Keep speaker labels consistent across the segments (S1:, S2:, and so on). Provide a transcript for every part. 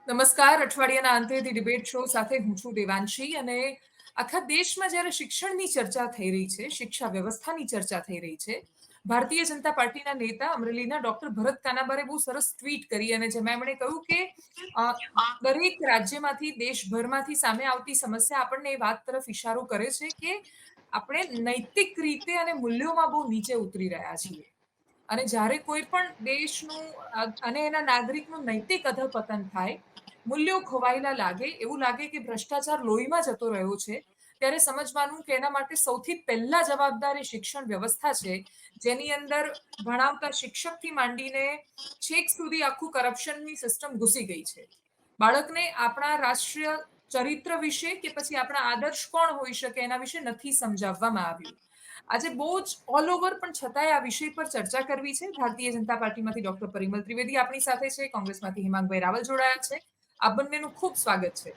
S1: નમસ્કાર. અઠવાડિયાના અંતેથી debate show સાથે હું છું દેવાંશી અને આખા દેશમાં જ્યારે શિક્ષણની ચર્ચા થઈ રહી છે, શિક્ષા વ્યવસ્થાની ચર્ચા થઈ રહી છે, ભારતીય જનતા પાર્ટીના નેતા અમરેલીના ડોક્ટર ભરત કાનાબારે બહુ સરસ ટ્વીટ કરી અને જેમાં એમણે કહ્યું કે અ, દરેક રાજ્યમાંથી દેશભરમાંથી સામે આવતી સમસ્યા આપણને એ વાત તરફ ઇશારો કરે છે કે આપણે નૈતિક રીતે અને મૂલ્યોમાં બહુ નીચે ઉતરી રહ્યા છીએ. અને જ્યારે કોઈ પણ દેશનું અને એના નાગરિકનું નૈતિક અધઃપતન થાય, મૂલ્યો ખોવાયેલા લાગે, એવું લાગે કે ભ્રષ્ટાચાર લોહીમાં જતો રહ્યો છે, ત્યારે સમજવાનું કે એના માટે સૌથી પહેલા જવાબદાર એ શિક્ષણ વ્યવસ્થા છે, જેની અંદર ભણાવતા શિક્ષકથી માંડીને છેક સુધી આખું કરપ્શનની સિસ્ટમ ઘૂસી ગઈ છે. બાળકને આપણા રાષ્ટ્રીય ચરિત્ર વિશે કે પછી આપણા આદર્શ કોણ હોઈ શકે એના વિશે નથી સમજાવવામાં આવ્યું. આજે બહુ જ ઓલ ઓવર પણ છતાંય આ વિષય પર ચર્ચા કરવી છે. ભારતીય જનતા પાર્ટીમાંથી ડોક્ટર પરિમલ ત્રિવેદી આપણી સાથે છે, કોંગ્રેસમાંથી હિમાંગભાઈ રાવલ જોડાયા છે. આ બંનેનું ખૂબ સ્વાગત છે.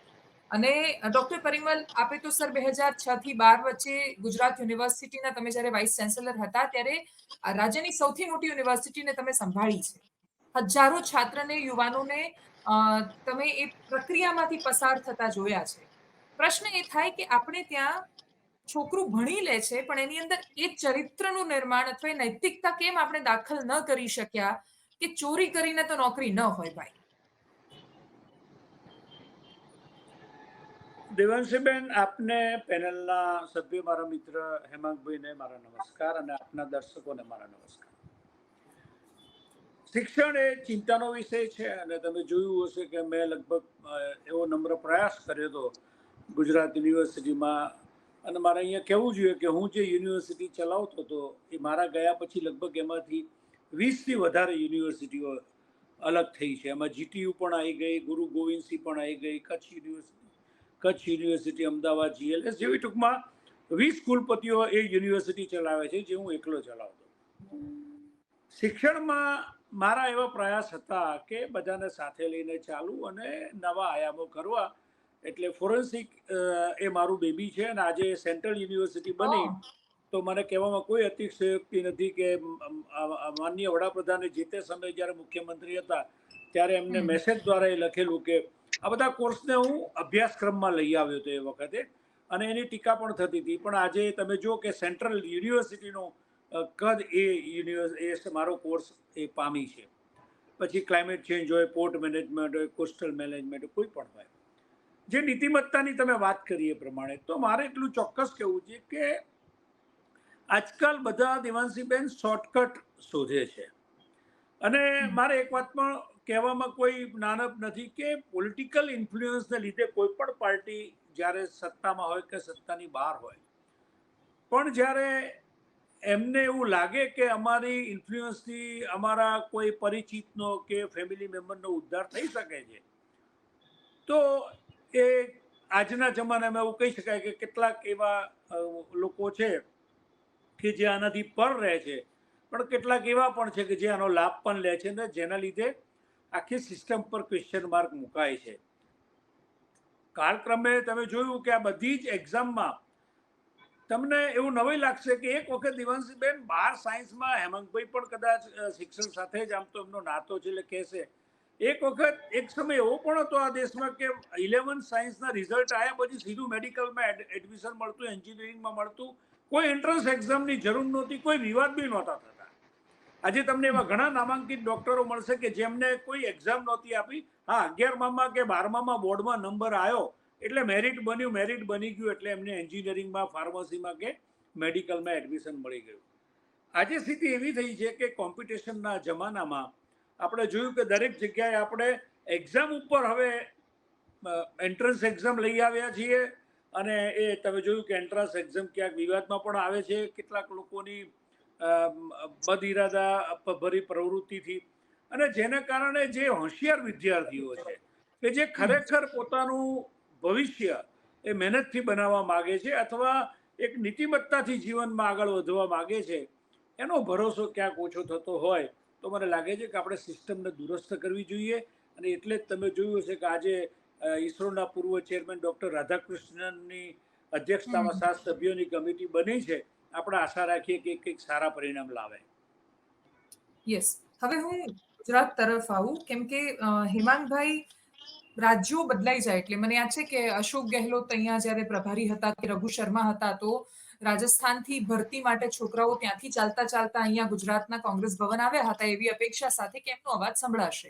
S1: અને ડોક્ટર પરિમલ, આપે તો સર 2006 થી 12 વચ્ચે ગુજરાત યુનિવર્સિટીના તમે જ્યારે વાઇસ ચાન્સેલર હતા ત્યારે આ રાજ્યની સૌથી મોટી યુનિવર્સિટીને તમે સંભાળી છે. હજારો છાત્રને, યુવાનોને અ, તમે એ પ્રક્રિયામાંથી પસાર થતા જોયા છે. પ્રશ્ન એ થાય કે આપણે ત્યાં છોકરું ભણી લે છે, પણ એની અંદર એ ચરિત્રનું નિર્માણ અથવા એ નૈતિકતા કેમ આપણે દાખલ ન કરી શક્યા કે ચોરી કરીને તો નોકરી ન હોય ભાઈ.
S2: દેવાંશીબેન, આપને પેનલના સભ્ય મારા મિત્ર હેમાંગભાઈને મારા નમસ્કાર અને આપના દર્શકોને મારા નમસ્કાર. શિક્ષણ એ ચિંતાનો વિષય છે અને તમે જોયું હશે કે મેં લગભગ એવો નમ્ર પ્રયાસ કર્યો હતો ગુજરાત યુનિવર્સિટીમાં. અને મારે અહીંયા કહેવું જોઈએ કે હું જે યુનિવર્સિટી ચલાવતો હતો એ મારા ગયા પછી લગભગ એમાંથી 20થી વધારે યુનિવર્સિટીઓ અલગ થઈ છે. એમાં જીટીયુ પણ આવી ગઈ, ગુરુ ગોવિંદસિંહ પણ આવી ગઈ, કચ્છ યુનિવર્સિટી, અમદાવાદ જીએલએસ જેવી ટૂંકમાં 20 કુલપતિઓ એ યુનિવર્સિટી ચલાવે છે, જે હું એકલો ચલાવતો. શિક્ષણમાં મારા એવા પ્રયાસ હતા કે બધાને સાથે લઈને ચાલવું અને નવા આયામો કરવા. એટલે ફોરેન્સિક એ મારું બેબી છે અને આજે સેન્ટ્રલ યુનિવર્સિટી બની
S1: ઓહ,
S2: તો મને કહેવામાં કોઈ અતિશયોક્તિ નથી કે માનનીય વડાપ્રધાને જે તે સમયે જ્યારે મુખ્યમંત્રી હતા ત્યારે એમને
S1: હમ.
S2: મેસેજ દ્વારા એ લખેલું કે આ બધા કોર્સને હું અભ્યાસક્રમમાં લઈ આવ્યો હતો એ વખતે, અને એની ટીકા પણ થતી હતી. પણ આજે તમે જુઓ કે સેન્ટ્રલ યુનિવર્સિટીનો કદ એ મારો કોર્સ એ પામી છે. પછી ક્લાઇમેટ ચેન્જ હોય, પોર્ટ મેનેજમેન્ટ હોય, કોસ્ટલ મેનેજમેન્ટ હોય, કોઈ પણ હોય. જે નીતિમત્તાની તમે વાત કરી એ પ્રમાણે તો મારે એટલું ચોક્કસ કહેવું છે કે આજકાલ બધા દેવાંશીબેન શોર્ટકટ શોધે છે. અને મારે એક વાત પણ કહેવામાં કોઈ નાનપ નથી કે પોલિટિકલ ઇન્ફ્લુઅન્સને લીધે કોઈ પણ પાર્ટી જ્યારે સત્તામાં હોય કે સત્તાની બહાર હોય, પણ જ્યારે એમને એવું લાગે કે અમારી ઇન્ફ્લુઅન્સથી અમારા કોઈ પરિચિતનો કે ફેમિલી મેમ્બરનો ઉદ્ધાર થઈ શકે છે, તો એ આજના જમાનામાં એવું કહી શકાય કે કેટલાક એવા લોકો છે કે જે આનાથી પર રહે છે, પણ કેટલાક એવા પણ છે કે જે આનો લાભ પણ લે છે ને જેના લીધે આખી સિસ્ટમ પર ક્વેશ્ચન માર્ક મુકાય છે. કાળક્રમે તમે જોયું કે આ બધી જ એક્ઝામમાં તમને એવું નવાઈ લાગશે કે એક વખત દિવંશીબેન 12 સાયન્સમાં હેમંતભાઈ પણ કદાચ શિક્ષણ સાથે જ આમ તો એમનો નાતો છે એટલે કહેશે, એક વખત એક સમય એવો પણ હતો આ દેશમાં કે 11 સાયન્સના રિઝલ્ટ આવ્યા પછી સીધું મેડિકલમાં એડમિશન મળતું, એન્જિનિયરિંગમાં મળતું, કોઈ એન્ટ્રન્સ એક્ઝામની જરૂર નહોતી, કોઈ વિવાદ બી નહોતા થતા. આજે તમને એવા ઘણા નામાંકિત ડોક્ટરો મળશે કે જેમને કોઈ એક્ઝામ નહોતી આપી. હા, 11મામાં કે 12મામાં બોર્ડમાં નંબર આવ્યો એટલે મેરિટ બન્યું, મેરિટ બની ગયું એટલે એમને એન્જિનિયરિંગમાં, ફાર્મસીમાં કે મેડિકલમાં એડમિશન મળી ગયું. આજે સ્થિતિ એવી થઈ છે કે કોમ્પિટિશનના જમાનામાં આપણે જોયું કે દરેક જગ્યાએ આપણે એક્ઝામ ઉપર હવે એન્ટ્રન્સ એક્ઝામ લઈ આવ્યા છીએ. અને એ તમે જોયું કે એન્ટ્રન્સ એક્ઝામ ક્યાંક વિવાદમાં પણ આવે છે કેટલાક લોકોની બદ ઇરાદા ભરી પ્રવૃત્તિથી. અને જેને કારણે જે હોશિયાર વિદ્યાર્થીઓ છે કે જે ખરેખર પોતાનું ભવિષ્ય એ મહેનતથી બનાવવા માગે છે અથવા એક નીતિમત્તાથી જીવનમાં આગળ વધવા માગે છે, એનો ભરોસો ક્યાંક ઓછો થતો હોય તો મને લાગે છે કે આપણે સિસ્ટમને દુરસ્ત કરવી જોઈએ. અને એટલે જ તમે જોયું હશે કે આજે ઈસરોના પૂર્વ ચેરમેન ડૉક્ટર રાધાકૃષ્ણનની અધ્યક્ષતામાં 7 સભ્યોની કમિટી બની છે. આપણે આશા રાખીએ કે કંઈક સારા પરિણામ લાવે.
S1: યસ. હવે હું ગુજરાત તરફ આવું કેમ કે હેમાંગભાઈ રાજ્યો બદલાઈ જાય એટલે મને યાદ છે કે અશોક ગેહલોત અહીંયા જ્યારે પ્રભારી હતા કે રઘુ શર્મા હતા તો રાજસ્થાનથી ભરતી માટે છોકરાઓ ત્યાંથી ચાલતા ચાલતા અહીંયા ગુજરાતના કોંગ્રેસ ભવન આવ્યા હતા એવી અપેક્ષા સાથે કે એમનો અવાજ સંભળાશે.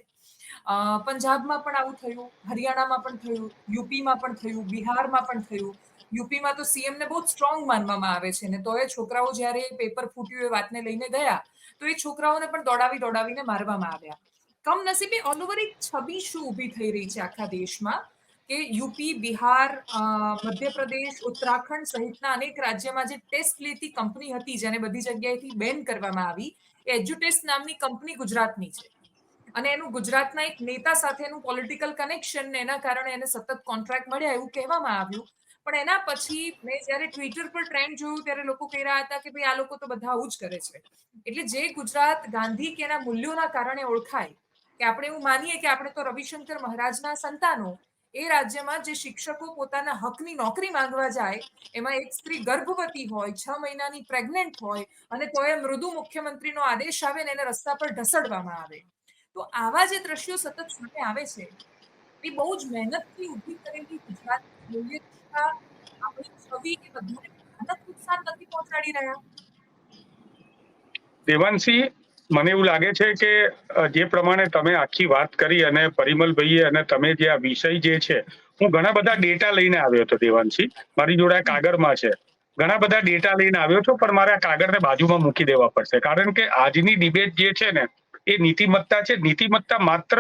S1: પંજાબમાં પણ આવું થયું, હરિયાણામાં પણ થયું, યુપીમાં પણ થયું, બિહારમાં પણ થયું. યુપીમાં તો સીએમને બહુ જ સ્ટ્રોંગ માનવામાં આવે છે ને તોય છોકરાઓ જ્યારે પેપર ફૂટ્યું એ વાતને લઈને ગયા તો એ છોકરાઓને પણ દોડાવીને મારવામાં આવ્યા. કમનસીબે ઓલ ઓવર એક છબી શું ઊભી થઈ રહી છે આખા દેશમાં કે યુપી, બિહાર, મધ્યપ્રદેશ, ઉત્તરાખંડ સહિતના અનેક રાજ્યમાં જે ટેસ્ટ લેતી કંપની હતી જેને બધી જગ્યાએથી બેન કરવામાં આવી એ એજ્યુટેસ્ટ નામની કંપની ગુજરાતની છે. અને એનું ગુજરાતના એક નેતા સાથેનું પોલિટિકલ કનેક્શન ને એના કારણે એને સતત કોન્ટ્રાક્ટ મળ્યા એવું કહેવામાં આવ્યું. પણ એના પછી મેં જ્યારે ટ્વિટર પર ટ્રેન્ડ જોયું ત્યારે લોકો કહી રહ્યા હતા કે ભાઈ આ લોકો તો બધા આવું જ કરે છે. એટલે જે ગુજરાત ગાંધી કે એના મૂલ્યોના કારણે ઓળખાય કે આપણે એવું માનીએ કે આપણે તો રવિશંકર મહારાજના સંતાનો એ રાજ્યમાં જે શિક્ષકો પોતાના હકની નોકરી માંગવા જાય એમાં એક સ્ત્રી ગર્ભવતી હોય 6 મહિનાની પ્રેગ્નન્ટ હોય અને તો એ મૃદુ મુખ્યમંત્રીનો આદેશ આવે ને એને રસ્તા પર ઢસડવામાં આવે. તો આવા જે દ્રશ્યો સતત સામે આવે છે એ બહુ જ મહેનતથી ઊભી કરેલી ગુજરાતની મૂલ્ય નિષ્ઠા આપણી છબી એ બધાને ભયાનક નુકસાન નથી પહોંચાડી રહ્યા.
S3: દેવાંશી, મને એવું લાગે છે કે જે પ્રમાણે તમે આખી વાત કરી અને પરિમલભાઈએ અને તમે જે આ વિષય જે છે, હું ઘણા બધા ડેટા લઈને આવ્યો હતો દેવાંશી, મારી જોડે આ કાગળમાં છે. ઘણા બધા ડેટા લઈને આવ્યો છો પણ મારે આ કાગળને બાજુમાં મૂકી દેવા પડશે કારણ કે આજની ડિબેટ જે છે ને એ નીતિમત્તા છે. નીતિમત્તા માત્ર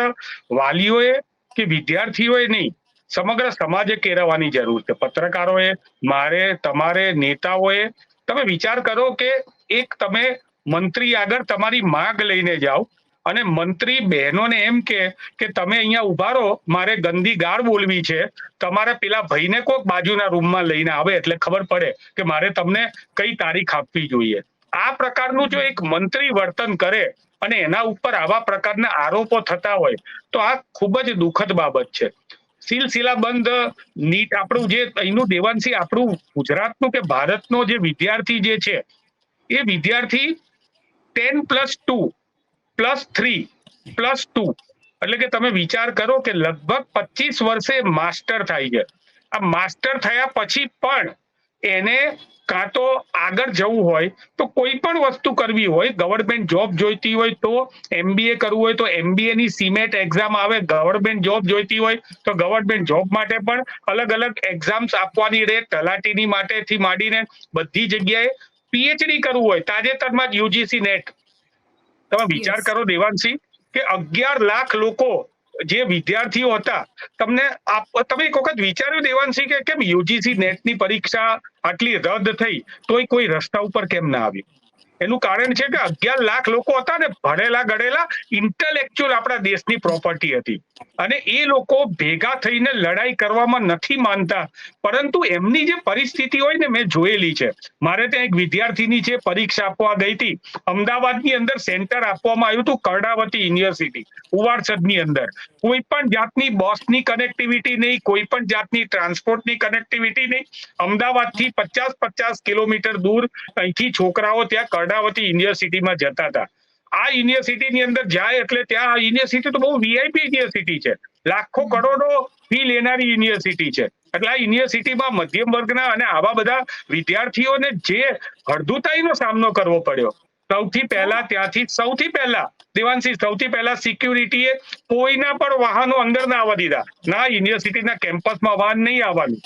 S3: વાલીઓએ કે વિદ્યાર્થીઓએ નહીં, સમગ્ર સમાજે કેળવવાની જરૂર છે. પત્રકારોએ, મારે, તમારે, નેતાઓએ. તમે વિચાર કરો કે એક તમે મંત્રી આગળ તમારી માંગ લઈને જાઓ અને મંત્રી બહેનોને એમ કે તમે અહીંયા ઉભા રહો, મારે ગંદી ગાળ બોલવી છે, તમારે પેલા ભાઈને કોક બાજુના રૂમમાં લઈને આવે એટલે ખબર પડે કે મારે તમને કઈ તારીખ આપવી જોઈએ. આ પ્રકારનું જો એક મંત્રી વર્તન કરે અને એના ઉપર આવા પ્રકારના આરોપો થતા હોય તો આ ખૂબ જ દુઃખદ બાબત છે. સિલસિલાબંધ નીટ આપણું જે અહીંનું દેવાંશી આપણું ગુજરાતનું કે ભારતનો જે વિદ્યાર્થી જે છે એ વિદ્યાર્થી 10+2+3+2 એટલે કે તમે વિચાર કરો કે લગભગ 25 વર્ષે માસ્ટર થાય છે. આ માસ્ટર થયા પછી પણ એને કાં તો આગળ જવું હોય તો કોઈ પણ વસ્તુ કરવી હોય, ગવર્મેન્ટ જોબ જોઈતી હોય તો MBA કરવું હોય તો MBA ની CMET એક્ઝામ આવે, ગવર્મેન્ટ જોબ જોઈતી હોય તો ગવર્મેન્ટ જોબ માટે પણ અલગ અલગ એક્ઝામ્સ આપવાની રહે, તલાટીની માટેથી માંડીને બધી જગ્યાએ. PhD કરવું હોય, તાજેતરમાં જ UGC નેટ, તમે વિચાર કરો દેવાંશી કે 11 લાખ લોકો જે વિદ્યાર્થીઓ હતા, તમે એક વખત વિચાર્યું દેવાંશી કે કેમ UGC નેટની પરીક્ષા આટલી રદ થઈ તોય કોઈ રસ્તા ઉપર કેમ ના આવ્યું? એનું કારણ છે કે 11 લાખ લોકો હતા ને, ભણેલા ગણેલા ઇન્ટેલેક્ચ્યુઅલ આપણા દેશની પ્રોપર્ટી હતી અને એ લોકો ભેગા થઈને લડાઈ કરવામાં નથી માનતા, પરંતુ એમની જે પરિસ્થિતિ હોય ને મેં જોયેલી છે. મારે ત્યાં એક વિદ્યાર્થીની છે, પરીક્ષા આપવા ગઈ હતી, અમદાવાદની અંદર સેન્ટર આપવામાં આવ્યું હતું, કર્ણાવતી યુનિવર્સિટી ઉવારસદની અંદર. કોઈ પણ જાતની બસની કનેક્ટિવિટી નહીં, કોઈ પણ જાતની ટ્રાન્સપોર્ટની કનેક્ટિવિટી નહીં. અમદાવાદથી 50 કિલોમીટર દૂર અહીંથી છોકરાઓ ત્યાં કર્ણાવતી યુનિવર્સિટીમાં જતા હતા. આ યુનિવર્સિટીની અંદર જાય એટલે ત્યાં આ યુનિવર્સિટી તો બહુ VIP યુનિવર્સિટી છે, લાખો કરોડો ફી લેનારી યુનિવર્સિટી છે. એટલે આ યુનિવર્સિટીમાં મધ્યમ વર્ગના અને આવા બધા વિદ્યાર્થીઓને જે હળધુતાઈનો સામનો કરવો પડ્યો. સૌથી પહેલા દેવાંશી સિક્યુરિટીએ કોઈના પણ વાહનો અંદર ના આવવા દીધા. ના યુનિવર્સિટીના કેમ્પસમાં વાહન નહીં આવવાનું,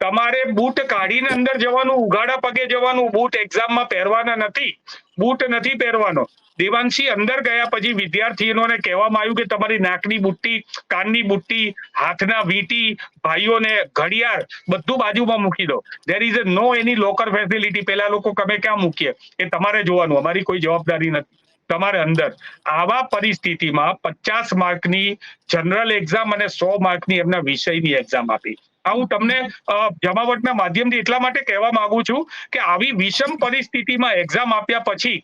S3: તમારે બૂટ કાઢીને અંદર જવાનું, ઉઘાડા પગે જવાનું, બૂટ એક્ઝામમાં પહેરવાના નથી, બૂટ નથી પહેરવાનો. દેવાંશી અંદર ગયા પછી વિદ્યાર્થીઓને કહેવામાં આવ્યું કે તમારી નાકની બુટ્ટી, કાનની બુટ્ટી, હાથના વીંટી, ભાઈઓને ઘડિયાળ બધું બાજુમાં મૂકી દો. There is no any locker facility. પેલા લોકો તમે ક્યાં મૂકીએ એ તમારે જોવાનું, અમારી કોઈ જવાબદારી નથી, તમારે અંદર. આવા પરિસ્થિતિમાં 50 માર્કની જનરલ એક્ઝામ અને 100 માર્કની એમના વિષયની એક્ઝામ આપી. હું તમને જમાવટના માધ્યમથી એટલા માટે કહેવા માંગુ છું કે આવી વિષમ પરિસ્થિતિમાં એક્ઝામ આપ્યા પછી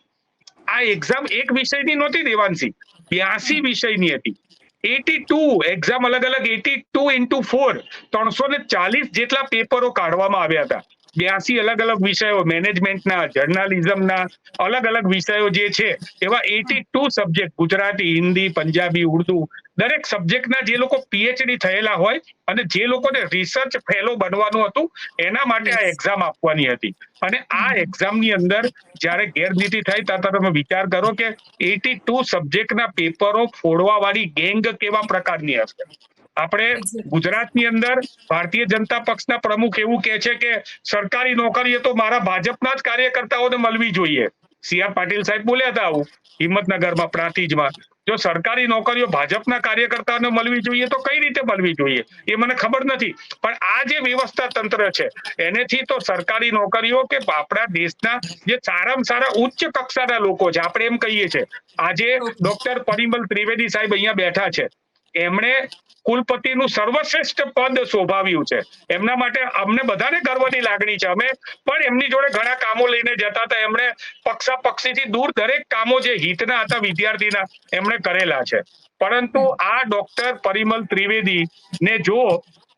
S3: આ એક્ઝામ એક વિષયની નહોતી દેવાંશી, 82 વિષયની હતી. 82 એક્ઝામ અલગ અલગ, 82 × 4 340 જેટલા પેપરો કાઢવામાં આવ્યા હતા. 82 અલગ અલગ વિષયો, મેનેજમેન્ટના, જર્નાલિઝમના અલગ અલગ વિષયો જે છે એવા 82 સબ્જેક્ટ, ગુજરાતી, હિન્દી, પંજાબી, ઉર્દુ દરેક સબ્જેક્ટના જે લોકો પીએચડી થયેલા હોય અને જે લોકોને રિસર્ચ ફેલો બનવાનું હતું એના માટે આ એક્ઝામ આપવાની હતી. અને આ એક્ઝામની અંદર જ્યારે ગેરરીતિ થઈ ત્યારે તમે વિચાર કરો કે 82 સબ્જેક્ટના પેપરો ફોડવા વાળી ગેંગ કેવા પ્રકારની હશે. આપણે ગુજરાતની અંદર ભારતીય જનતા પક્ષના પ્રમુખ એવું કહે છે કે સરકારી નોકરીઓ તો મારા ભાજપના જ કાર્યકર્તાઓને મળવી જોઈએ. CR પાટીલ સાહેબ બોલ્યા હતા આવું હિંમતનગરમાં પ્રાંતિજમાં. જો સરકારી નોકરીઓ ભાજપના કાર્યકર્તાઓને મળવી જોઈએ તો કઈ રીતે મળવી જોઈએ એ મને ખબર નથી. પણ આ જે વ્યવસ્થા તંત્ર છે એનેથી તો સરકારી નોકરીઓ કે આપણા દેશના જે સારામાં સારા ઉચ્ચ કક્ષાના લોકો છે, આપણે એમ કહીએ છીએ આજે ડોક્ટર પરિમલ ત્રિવેદી સાહેબ અહીંયા બેઠા છે, એમણે કુલપતિનું સર્વશ્રેષ્ઠ પદ શોભાવ્યું છે. એમના માટે અમને બધાને ગર્વની લાગણી છે. અમે પણ એમની જોડે ઘણા કામો લઈને જતા હતા. એમણે પક્ષાપક્ષીથી દૂર દરેક કામો જે હિતના હતા વિદ્યાર્થીના એમણે કરેલા છે. પરંતુ આ ડોક્ટર પરિમલ ત્રિવેદી ને જો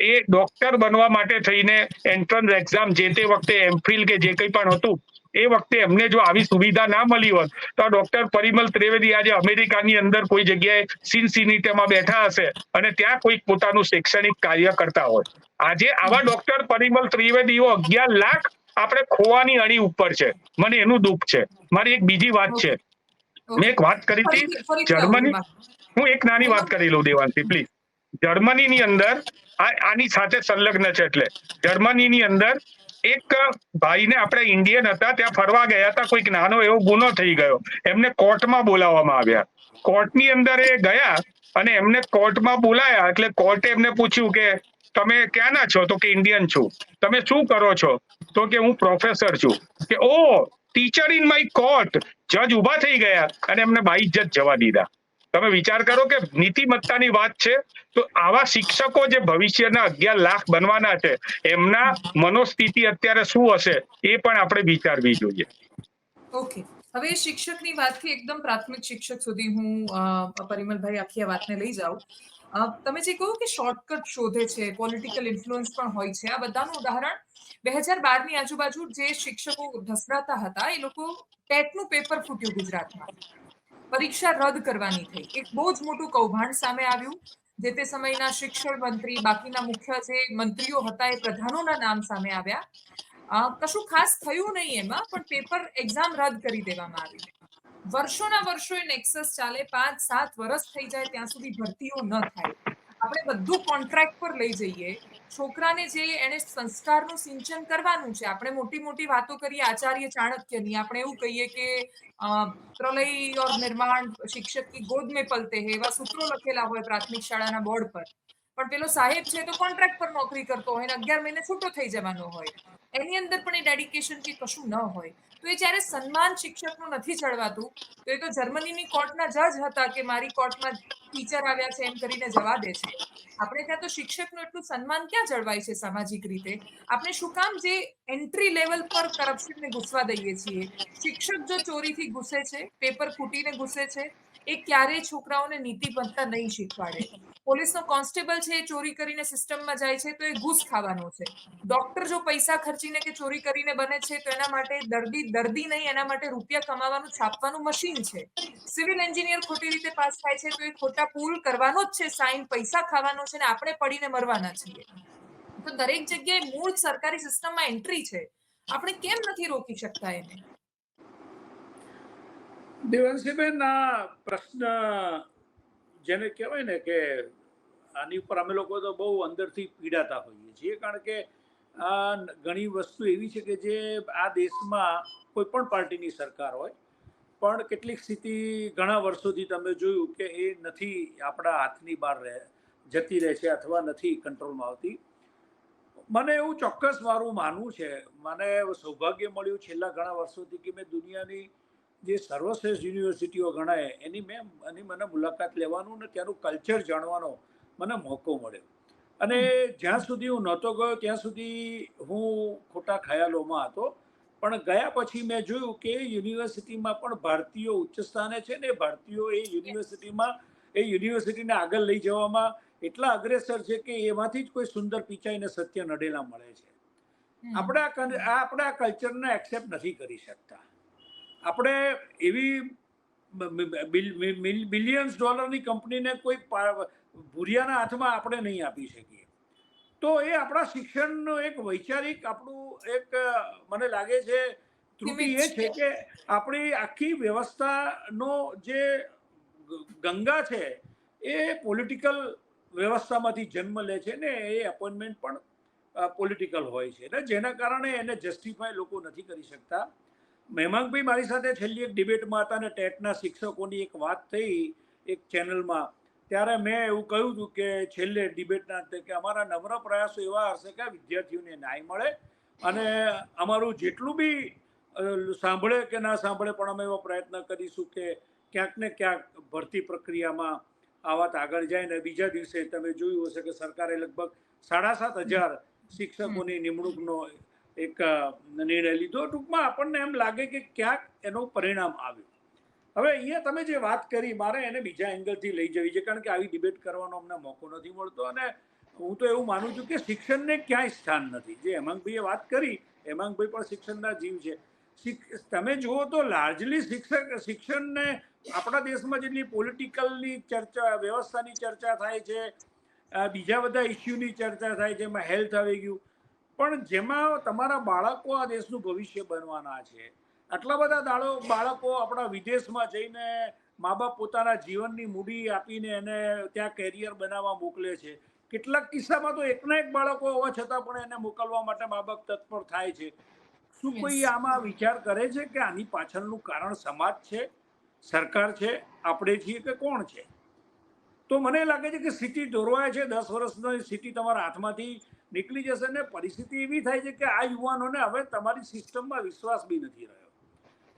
S3: એ ડોક્ટર બનવા માટે થઈને એન્ટ્રન્સ એક્ઝામ જે તે વખતે એમફિલ કે જે કંઈ પણ હતું એ વખતે એમને જો આવી સુવિધા ના મળી હોત તો આ ડોક્ટર પરિમલ ત્રિવેદી આજે અમેરિકાની અંદર કોઈ જગ્યાએ સિનસિનાટીમાં બેઠા હશે અને ત્યાં કોઈ પોતાનું શૈક્ષણિક કાર્ય કરતા હોય. આજે આવા ડોક્ટર પરિમલ ત્રિવેદીઓ 11 લાખ આપણે ખોવાની અણી ઉપર છે. મને એનું દુઃખ છે. મારી એક બીજી વાત છે. મેં એક વાત કરી હતી જર્મની, હું એક નાની વાત કરી લઉં દેવાંશી પ્લીઝ. જર્મનીની અંદર આની સાથે સંલગ્ન છે એટલે જર્મનીની અંદર એક ભાઈને આપણે ઇન્ડિયન હતા ત્યાં ફરવા ગયા હતા, કોઈક નાનો એવો ગુનો થઈ ગયો, એમને કોર્ટમાં બોલાવવામાં આવ્યા. કોર્ટની અંદર એ ગયા અને એમને કોર્ટમાં બોલાયા એટલે કોર્ટે એમને પૂછ્યું કે તમે ક્યાંના છો? તો કે ઇન્ડિયન છું. તમે શું કરો છો? તો કે હું પ્રોફેસર છું. કે ઓ ટીચર ઇન માય કોર્ટ. જજ ઉભા થઈ ગયા અને એમને બાઇજ્જત જવા દીધા. તમે વિચાર કરો કે નીતિમત્તાની વાત છે. તો આવા શિક્ષકો જે ભવિષ્યના 11 લાખ બનવાના છે એમના મનોસ્થિતિ અત્યારે શું હશે એ પણ આપણે વિચારવી જોઈએ.
S1: ઓકે, હવે શિક્ષકની વાતથી એકદમ પ્રાથમિક શિક્ષક સુધી હું પરિમલભાઈ આખી આ વાતને લઈ જાઉં. તમે જે કહ્યું કે શોર્ટકટ શોધે છે, પોલિટિકલ ઇન્ફ્લુઅન્સ પણ હોય છે, આ બધાનું ઉદાહરણ 2012ની આજુબાજુ જે શિક્ષકો ધસડાતા હતા એ લોકો ટેટનું પેપર ફૂટ્યું ગુજરાતમાં, પરીક્ષા રદ કરવાની થઈ, એક બહુ જ મોટું કૌભાંડ સામે આવ્યું. જે તે સમયના શિક્ષણ મંત્રી, બાકીના મુખ્ય જે મંત્રીઓ હતા એ પ્રધાનોના નામ સામે આવ્યા. કશું ખાસ થયું નહીં એમાં, પણ પેપર એક્ઝામ રદ કરી દેવામાં આવી. વર્ષોના વર્ષો એ નેક્સસ ચાલે, 5-7 વર્ષ થઈ જાય ત્યાં સુધી ભરતીઓ ન થાય. આપણે બધું કોન્ટ્રાક્ટ પર લઈ જઈએ. છોકરાને જે એને સંસ્કારનું સિંચન કરવાનું છે, આપણે મોટી મોટી વાતો કરીએ આચાર્ય ચાણક્યની, આપણે એવું કહીએ કે પ્રલય ઓર નિર્માણ શિક્ષક કી ગોદ में पलते हैं એવા સૂત્રો લખેલા હોય પ્રાથમિક શાળાના બોર્ડ પર. પણ પેલો સાહેબ છે તો કોન્ટ્રાક્ટ પર નોકરી કરતો હોય ને 11 મહિને છૂટો થઈ જવાનો હોય. એની અંદર પણ એ ડેડિકેશન કે કશું ન હોય. તો એ જ્યારે સન્માન શિક્ષકનું નથી ચડવાતું તો એ તો જર્મનીની કોર્ટના જજ હતા કે મારી કોર્ટમાં ટીચર આવ્યા છે એમ કરીને જવા દે છે. આપણે ત્યાં તો શિક્ષકનું એટલું સન્માન ક્યાં જળવાય છે સામાજિક રીતે? આપણે શું કામ જે એન્ટ્રી લેવલ પર કરપ્શનને ઘૂસવા દઈએ છીએ? શિક્ષક જો ચોરીથી ઘૂસે છે, પેપર ફૂટીને ઘૂસે છે, એ ક્યારેય છોકરાઓને નીતિમત્તા નહીં શીખવાડે. પોલીસનો કોન્સ્ટેબલ છે એ ચોરી કરીને સિસ્ટમમાં જાય છે તો એ ઘૂસ ખાવાનો છે. ડોક્ટર જો પૈસા ખર્ચીને કે ચોરી કરીને બને છે તો એના માટે દર્દી નહીં, એના માટે રૂપિયા કમાવાનું છાપવાનું મશીન છે. સિવિલ એન્જિનિયર ખોટી રીતે પાસ થાય છે તો એ ખોટા પુલ કરવાનો જ છે, સાઈન પૈસા ખાવાનો છે ને આપણે પડીને મરવાના છીએ. તો દરેક જગ્યાએ મૂળ સરકારી સિસ્ટમમાં એન્ટ્રી છે, આપણે કેમ નથી રોકી શકતા એને?
S2: દેવાંશીબેન, આ પ્રશ્ન જેને કહેવાય ને કે આની ઉપર અમે લોકો તો બહુ અંદરથી પીડાતા હોઈએ છીએ, કારણ કે આ ઘણી વસ્તુ એવી છે કે જે આ દેશમાં કોઈ પણ પાર્ટીની સરકાર હોય પણ કેટલીક સ્થિતિ ઘણા વર્ષોથી તમે જોયું કે એ નથી આપણા હાથની બહાર જતી રહે છે અથવા નથી કંટ્રોલમાં આવતી. મને એવું ચોક્કસ મારું માનવું છે, મને સૌભાગ્ય મળ્યું છેલ્લા ઘણા વર્ષોથી કે મેં દુનિયાની જે સર્વશ્રેષ્ઠ યુનિવર્સિટીઓ ગણાય એની મને મુલાકાત લેવાનું ને ત્યાંનું કલ્ચર જાણવાનો મને મોકો મળ્યો. અને જ્યાં સુધી હું નહોતો ગયો ત્યાં સુધી હું ખોટા ખ્યાલોમાં હતો, પણ ગયા પછી મેં જોયું કે યુનિવર્સિટીમાં પણ ભારતીયો ઉચ્ચ સ્થાને છે ને ભારતીયો એ યુનિવર્સિટીને આગળ લઈ જવામાં એટલા અગ્રેસર છે કે એમાંથી જ કોઈ સુંદર પિચાઈને સત્ય નડેલા મળે છે. આપણે આ કલ્ચરને એક્સેપ્ટ નથી કરી શકતા. આપણે એવી બિલિયન્સ ડોલરની કંપનીને કોઈ ભૂરિયાના હાથમાં આપણે નહીં આપી શકીએ. તો એ આપણા શિક્ષણનું એક વૈચારિક આપણું એક મને લાગે છે ત્રુટિ એ છે કે આપણી આખી વ્યવસ્થાનો જે ગંગા છે એ પોલિટિકલ વ્યવસ્થામાંથી જન્મ લે છે ને એ એપોઇન્ટમેન્ટ પણ પોલિટિકલ હોય છે ને જેના કારણે એને જસ્ટિફાય લોકો નથી કરી શકતા. હેમાંગભાઈ મારી સાથે છેલ્લી એક ડિબેટમાં હતા અને ટેટના શિક્ષકોની એક વાત થઈ એક ચેનલમાં, ત્યારે મેં એવું કહ્યું હતું કે છેલ્લે ડિબેટના અંતે કે અમારા નમ્ર પ્રયાસો એવા હશે કે વિદ્યાર્થીઓને ન્યાય મળે અને અમારું જેટલું બી સાંભળે કે ના સાંભળે પણ અમે એવો પ્રયત્ન કરીશું કે ક્યાંક ને ક્યાંક ભરતી પ્રક્રિયામાં આ વાત આગળ જાય ને બીજા દિવસે તમે જોયું હશે કે સરકારે લગભગ 7,500 શિક્ષકોની નિમણૂકનો એક નિર્ણય લીધો. ટૂંકમાં આપણને એમ લાગે કે ક્યાંક એનું પરિણામ આવ્યું. હવે અહીંયા તમે જે વાત કરી મારે એને બીજા એંગલથી લઈ જવી છે કારણ કે આવી ડિબેટ કરવાનો અમને મોકો નથી મળતો અને હું તો એવું માનું છું કે શિક્ષણને ક્યાંય સ્થાન નથી. જે હેમાંગભાઈએ વાત કરી, હેમાંગભાઈ પણ શિક્ષણના જીવ છે. તમે જુઓ તો લાર્જલી શિક્ષણને આપણા દેશમાં જેટલી પોલિટિકલની ચર્ચા વ્યવસ્થાની ચર્ચા થાય છે, બીજા બધા ઇસ્યુની ચર્ચા થાય છે, એમાં હેલ્થ આવી ગયું, પણ જેમાં તમારા બાળકો આ દેશનું ભવિષ્ય બનવાના છે. આટલા બધા બાળકો આપણા વિદેશમાં જઈને મા બાપ પોતાના જીવનની મૂડી આપીને એને ત્યાં કેરિયર બનાવવા મોકલે છે. કેટલાક કિસ્સામાં તો એકના એક બાળકો હોવા છતાં પણ એને મોકલવા માટે મા બાપ તત્પર થાય છે. શું કોઈ આમાં વિચાર કરે છે કે આની પાછળનું કારણ સમાજ છે, સરકાર છે, આપણે છીએ કે કોણ છે? તો મને લાગે છે કે સ્થિતિ દોરવાય છે. 10 વર્ષની સ્થિતિ તમારા હાથમાંથી નીકળી જશે ને પરિસ્થિતિ એવી થાય છે કે આ યુવાનોને હવે તમારી સિસ્ટમમાં વિશ્વાસ બી નથી રહ્યો.